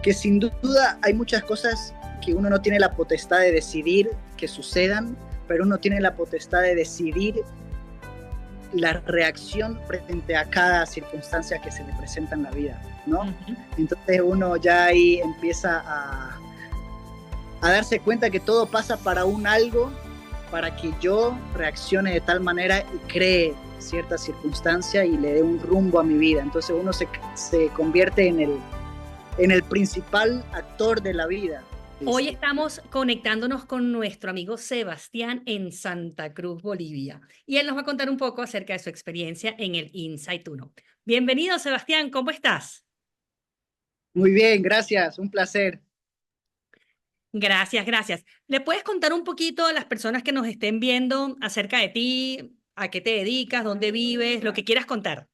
que sin duda hay muchas cosas que uno no tiene la potestad de decidir que sucedan, pero uno tiene la potestad de decidir la reacción frente a cada circunstancia que se le presenta en la vida, ¿no? Ujú. Entonces uno ya ahí empieza a darse cuenta que todo pasa para un algo, para que yo reaccione de tal manera y cree cierta circunstancia y le dé un rumbo a mi vida. Entonces uno se convierte en el principal actor de la vida. Hoy estamos conectándonos con nuestro amigo Sebastián en Santa Cruz, Bolivia, y él nos va a contar un poco acerca de su experiencia en el Insight 1. Bienvenido, Sebastián, ¿cómo estás? Muy bien, gracias, un placer. Gracias, gracias. ¿Le puedes contar un poquito a las personas que nos estén viendo acerca de ti, a qué te dedicas, dónde vives, lo que quieras contar?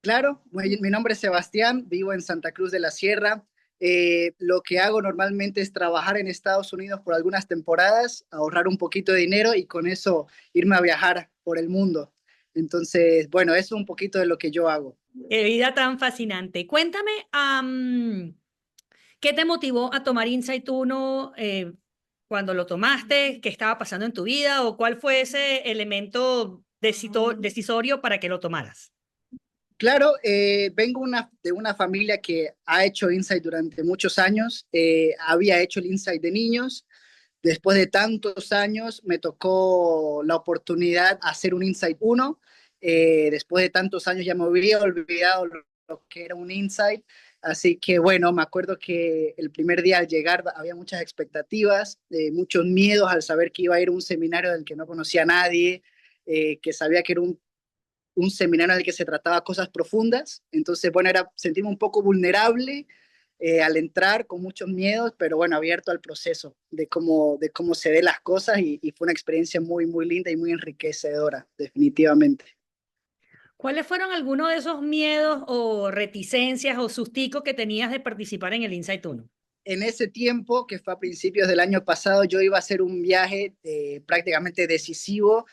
Claro, mi nombre es Sebastián, vivo en Santa Cruz de la Sierra. Lo que hago normalmente es trabajar en Estados Unidos por algunas temporadas, ahorrar un poquito de dinero y con eso irme a viajar por el mundo. Entonces, bueno, eso es un poquito de lo que yo hago. Qué vida tan fascinante. Cuéntame, ¿qué te motivó a tomar Insight 1 cuando lo tomaste? ¿Qué estaba pasando en tu vida? ¿O cuál fue ese elemento decisorio para que lo tomaras? Claro, vengo de una familia que ha hecho Insight durante muchos años. Había hecho el Insight de niños. Después de tantos años me tocó la oportunidad de hacer un Insight 1. Después de tantos años ya me había olvidado lo que era un Insight. Así que bueno, me acuerdo que el primer día al llegar había muchas expectativas, muchos miedos al saber que iba a ir a un seminario del que no conocía a nadie, que sabía que era un seminario en el que se trataba cosas profundas. Entonces, bueno, era sentirme un poco vulnerable al entrar con muchos miedos, pero bueno, abierto al proceso de cómo se ven las cosas y fue una experiencia muy, muy linda y muy enriquecedora, definitivamente. ¿Cuáles fueron algunos de esos miedos o reticencias o susticos que tenías de participar en el Insight 1? En ese tiempo, que fue a principios del año pasado, yo iba a hacer un viaje prácticamente decisivo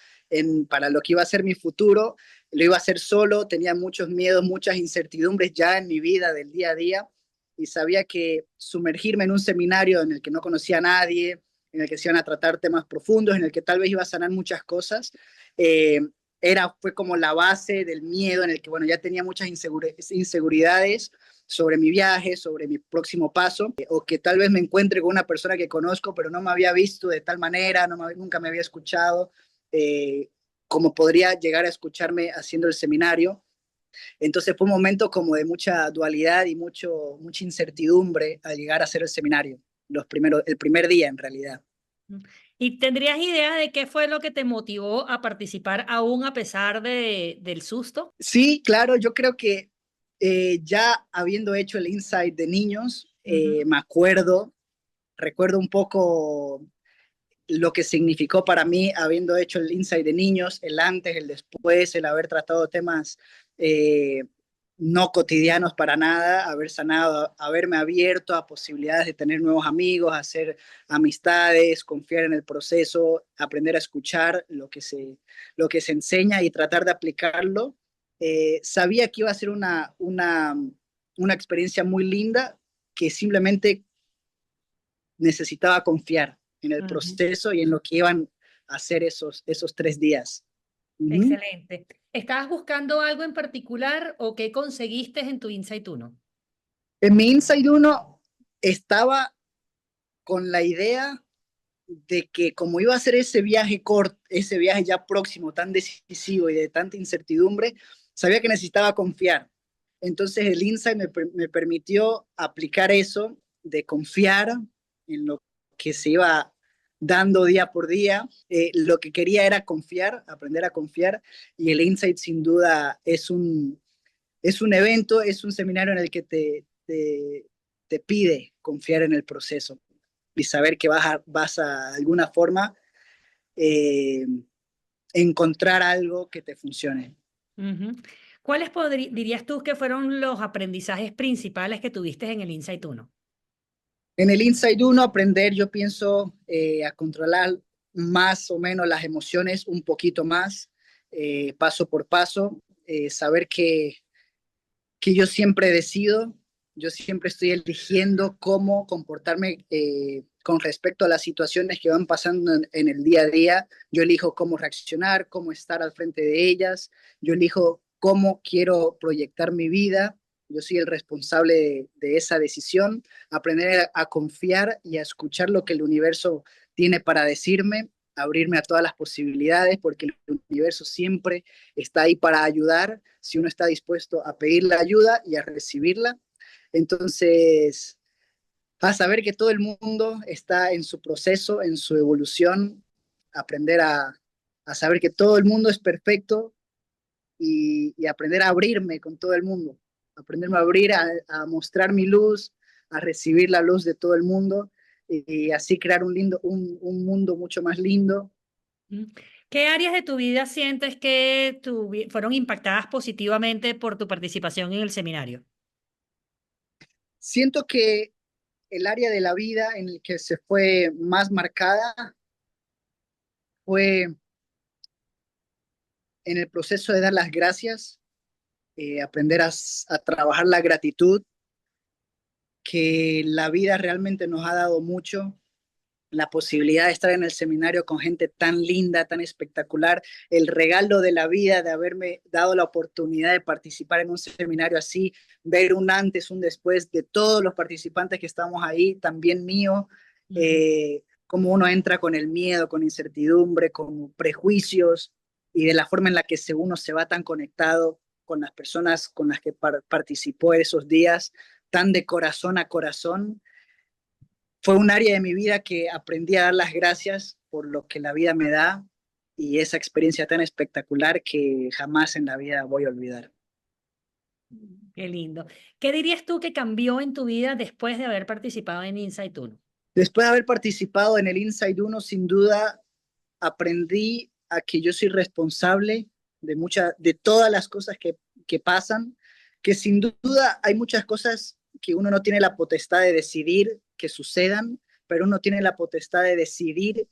para lo que iba a ser mi futuro. Lo iba a hacer solo, tenía muchos miedos, muchas incertidumbres ya en mi vida del día a día y sabía que sumergirme en un seminario en el que no conocía a nadie, en el que se iban a tratar temas profundos, en el que tal vez iba a sanar muchas cosas, eh, fue como la base del miedo en el que, bueno, ya tenía muchas inseguridades sobre mi viaje, sobre mi próximo paso, o que tal vez me encuentre con una persona que conozco, pero no me había visto de tal manera, nunca me había escuchado, eh, como podría llegar a escucharme haciendo el seminario. Entonces fue un momento como de mucha dualidad y mucha incertidumbre al llegar a hacer el seminario, el primer día en realidad. ¿Y tendrías idea de qué fue lo que te motivó a participar aún a pesar del susto? Sí, claro, yo creo que ya habiendo hecho el Insight de niños, Ujú. me recuerdo un poco lo que significó para mí habiendo hecho el Insight de niños, el antes, el después, el haber tratado temas eh, no cotidianos para nada, haber sanado, haberme abierto a posibilidades de tener nuevos amigos, hacer amistades, confiar en el proceso, aprender a escuchar lo que se enseña y tratar de aplicarlo. Sabía que iba a ser una experiencia muy linda que simplemente necesitaba confiar en el Ujú. proceso y en lo que iban a hacer esos 3 días. Ujú. Excelente. ¿Estabas buscando algo en particular o qué conseguiste en tu Insight 1? En mi Inside 1 estaba con la idea de que como iba a ser ese viaje corto, ese viaje ya próximo, tan decisivo y de tanta incertidumbre, sabía que necesitaba confiar. Entonces el Insight me permitió aplicar eso de confiar en lo que se iba dando día por día. Lo que quería era confiar, aprender a confiar y el Insight sin duda es un evento, es un seminario en el que te pide confiar en el proceso y saber que vas a alguna forma eh, encontrar algo que te funcione. Ujú. ¿Cuáles dirías tú que fueron los aprendizajes principales que tuviste en el Insight 1? En el Inside 1 aprender, yo pienso, a controlar más o menos las emociones un poquito más, paso por paso, saber que yo siempre decido, yo siempre estoy eligiendo cómo comportarme con respecto a las situaciones que van pasando en el día a día. Yo elijo cómo reaccionar, cómo estar al frente de ellas. Yo elijo cómo quiero proyectar mi vida. Yo soy el responsable de esa decisión. Aprender a confiar y a escuchar lo que el universo tiene para decirme, abrirme a todas las posibilidades, porque el universo siempre está ahí para ayudar si uno está dispuesto a pedir la ayuda y a recibirla. Entonces, a saber que todo el mundo está en su proceso, en su evolución, aprender a saber que todo el mundo es perfecto y aprender a abrirme con todo el mundo, aprenderme a abrir, a mostrar mi luz, a recibir la luz de todo el mundo y así crear un mundo mucho más lindo. Mm. ¿Qué áreas de tu vida sientes que fueron impactadas positivamente por tu participación en el seminario? Siento que el área de la vida en el que se fue más marcada fue en el proceso de dar las gracias, aprender a trabajar la gratitud, que la vida realmente nos ha dado mucho, la posibilidad de estar en el seminario con gente tan linda, tan espectacular, el regalo de la vida de haberme dado la oportunidad de participar en un seminario así, ver un antes, un después de todos los participantes que estamos ahí, también mío, Ujú. cómo uno entra con el miedo, con incertidumbre, con prejuicios y de la forma en la que uno se va tan conectado con las personas con las que participó esos días, tan de corazón a corazón. Fue un área de mi vida que aprendí a dar las gracias por lo que la vida me da y esa experiencia tan espectacular que jamás en la vida voy a olvidar. Qué lindo. ¿Qué dirías tú que cambió en tu vida después de haber participado en Insight Uno? Después de haber participado en el Inside Uno, sin duda aprendí a que yo soy responsable de todas las cosas que pasan, que sin duda hay muchas cosas que uno no tiene la potestad de decidir que sucedan, pero uno tiene la potestad de decidir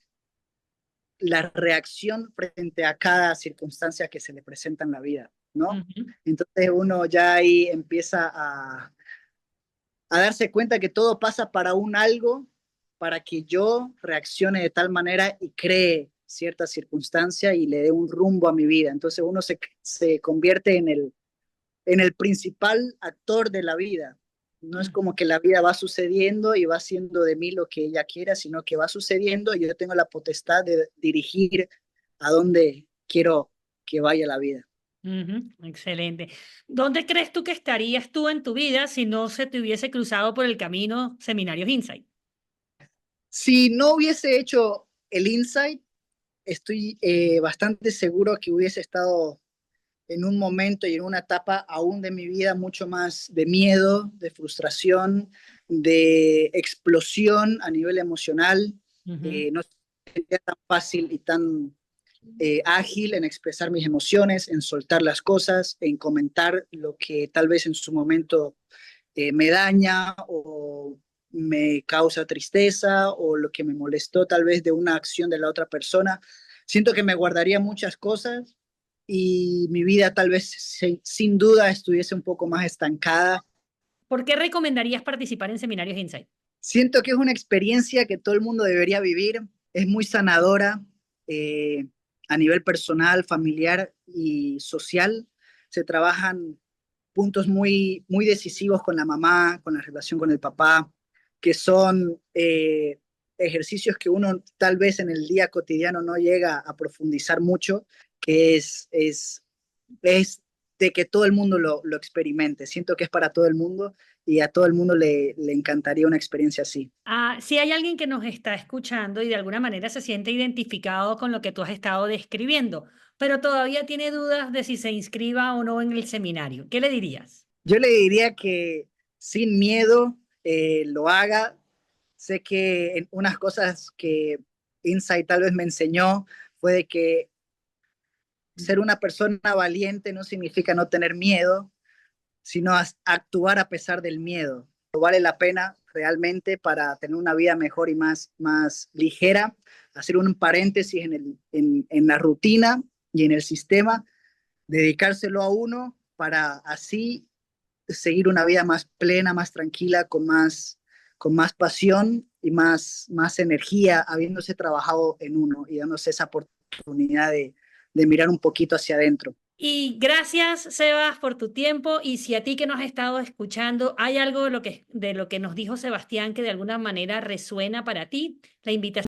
la reacción frente a cada circunstancia que se le presenta en la vida, ¿no? Ujú. Entonces uno ya ahí empieza a darse cuenta que todo pasa para un algo, para que yo reaccione de tal manera y cree cierta circunstancia y le dé un rumbo a mi vida. Entonces uno se convierte en el principal actor de la vida. No es como que la vida va sucediendo y va haciendo de mí lo que ella quiera, sino que va sucediendo y yo tengo la potestad de dirigir a dónde quiero que vaya la vida. Ujú, excelente. ¿Dónde crees tú que estarías tú en tu vida si no se te hubiese cruzado por el camino Seminarios Insight? Si no hubiese hecho el insight, estoy bastante seguro que hubiese estado en un momento y en una etapa aún de mi vida mucho más de miedo, de frustración, de explosión a nivel emocional. Ujú. No sería tan fácil y tan ágil en expresar mis emociones, en soltar las cosas, en comentar lo que tal vez en su momento me daña o me causa tristeza o lo que me molestó tal vez de una acción de la otra persona. Siento que me guardaría muchas cosas y mi vida tal vez sin duda estuviese un poco más estancada. ¿Por qué recomendarías participar en Seminarios Insight? Siento que es una experiencia que todo el mundo debería vivir, es muy sanadora eh, a nivel personal, familiar y social. Se trabajan puntos muy decisivos con la mamá, con la relación con el papá, que son ejercicios que uno tal vez en el día cotidiano no llega a profundizar mucho, que es de que todo el mundo lo experimente. Siento que es para todo el mundo y a todo el mundo le encantaría una experiencia así. Ah, si hay alguien que nos está escuchando y de alguna manera se siente identificado con lo que tú has estado describiendo, pero todavía tiene dudas de si se inscriba o no en el seminario, ¿qué le dirías? Yo le diría que sin miedo lo haga. Sé que unas cosas que Insight tal vez me enseñó fue de que ser una persona valiente no significa no tener miedo, sino actuar a pesar del miedo. Vale la pena realmente para tener una vida mejor y más ligera, hacer un paréntesis en la rutina y en el sistema, dedicárselo a uno para así seguir una vida más plena, más tranquila, con más pasión y más energía, habiéndose trabajado en uno y dándose esa oportunidad de mirar un poquito hacia adentro. Y gracias, Sebas, por tu tiempo. Y si a ti que nos has estado escuchando, hay algo de lo que nos dijo Sebastián que de alguna manera resuena para ti, la invitación